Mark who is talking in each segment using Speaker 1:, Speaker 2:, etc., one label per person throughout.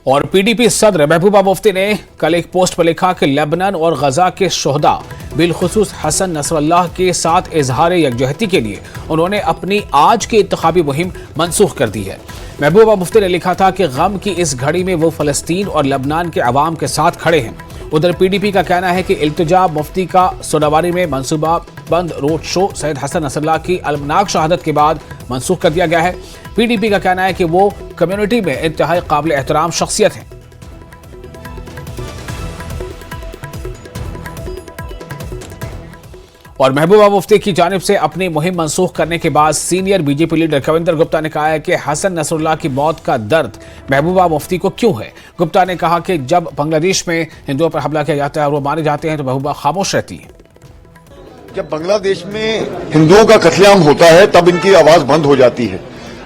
Speaker 1: और पीडीपी सदर महबूबा मुफ्ती ने कल एक पोस्ट पर लिखा कि लेबनान और गजा के शोहदा बिलखुसूस हसन नसरल्लाह के साथ इजहार यकजहती के लिए उन्होंने अपनी आज की इंतखाबी मुहिम मनसूख कर दी है। महबूबा मुफ्ती ने लिखा था कि गम की इस घड़ी में वो फलस्तीन और लेबनान के अवाम के साथ खड़े हैं। उधर पीडीपी का कहना है कि इल्तिजा मुफ्ती का सोनावारी में मनसूबा बंद road show Syed Hassan Nasrallah की अलमनाक शहादत के बाद मनसूख कर दिया गया है। पीडीपी का कहना है कि वो कम्युनिटी में इंतहाई काबिल एहतराम शख्सियत है। और महबूबा मुफ्ती की जानिब से अपनी मुहिम मनसूख करने के बाद senior BJP leader Kavinder Gupta ने कहा है कि हसन नसरुल्लाह की मौत का दर्द महबूबा मुफ्ती को क्यों है। गुप्ता ने कहा कि जब बांग्लादेश में हिंदुओं पर हमला किया जाता है और वो मारे जाते हैं तो महबूबा खामोश रहती है।
Speaker 2: जब बांग्लादेश में हिंदुओं का कत्लेआम होता है तब इनकी आवाज बंद हो जाती है।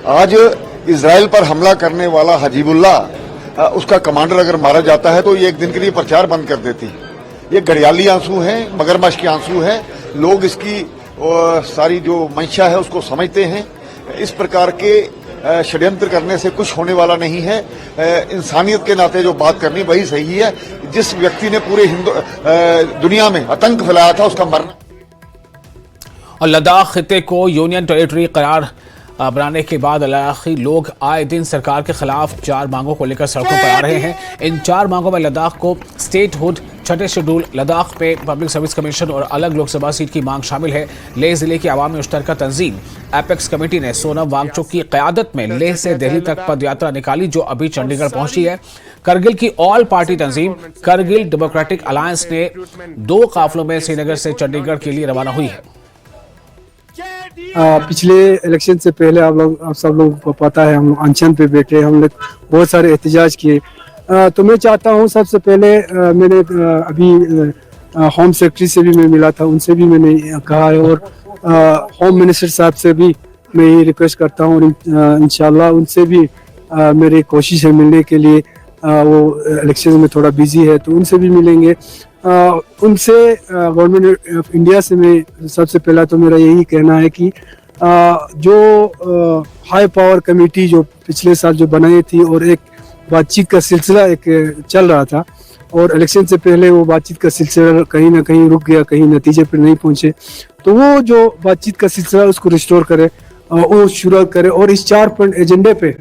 Speaker 2: आज इजराइल पर हमला करने वाला हजीबुल्लाह उसका कमांडर अगर मारा जाता है तो ये एक दिन के लिए प्रचार बंद कर देती है। ये घड़ियाली आंसू हैं, मगरमच्छ के आंसू हैं। लोग इसकी सारी जो मंशा है उसको समझते हैं। इस प्रकार के षड्यंत्र करने से कुछ होने वाला नहीं है। इंसानियत के नाते जो बात करनी वही सही है। जिस व्यक्ति ने पूरे दुनिया में आतंक फैलाया था उसका मरना।
Speaker 1: और लद्दाख खिते को यूनियन टेरिटरी करार बनाने के बाद लद्दाखी लोग आए दिन सरकार के खिलाफ 4 मांगों को लेकर सड़कों पर आ रहे हैं। इन 4 मांगों में लद्दाख को स्टेटहुड, छठे शेड्यूल, लद्दाख में पब्लिक सर्विस कमीशन और अलग लोकसभा सीट की मांग शामिल है। लेह जिले की अवामी मुश्तरका तंजीम एपेक्स कमेटी ने सोनम वांगचुक की क़यादत में लेह से दिल्ली तक पद यात्रा निकाली जो अभी चंडीगढ़ पहुंची है। करगिल की ऑल पार्टी तंजीम करगिल डेमोक्रेटिक अलायंस ने 2 काफिलों में श्रीनगर से चंडीगढ़ के लिए रवाना हुई है।
Speaker 3: पिछले इलेक्शन से पहले आप सब लोगों को पता है, हम अनशन पे बैठे, हम लोग बहुत सारे एहतजाज किए। तो मैं चाहता हूँ सबसे पहले मैंने अभी होम सेक्रेटरी से भी मैं मिला था, उनसे भी मैंने कहा है और होम मिनिस्टर साहब से भी मैं ये रिक्वेस्ट करता हूँ और इंशाल्लाह उनसे भी मेरी कोशिश है मिलने के लिए। वो इलेक्शन में थोड़ा बिजी है तो उनसे भी मिलेंगे। उनसे गवर्नमेंट ऑफ इंडिया से मैं सबसे पहला तो मेरा यही कहना है कि जो हाई पावर कमेटी जो पिछले साल जो बनाई थी और एक बातचीत का सिलसिला एक चल रहा था और इलेक्शन से पहले वो बातचीत का सिलसिला कहीं ना कहीं रुक गया, कहीं नतीजे पर नहीं पहुंचे, तो वो जो बातचीत का सिलसिला उसको रिस्टोर करे और शुरू करे और इस 4 पॉइंट एजेंडे पे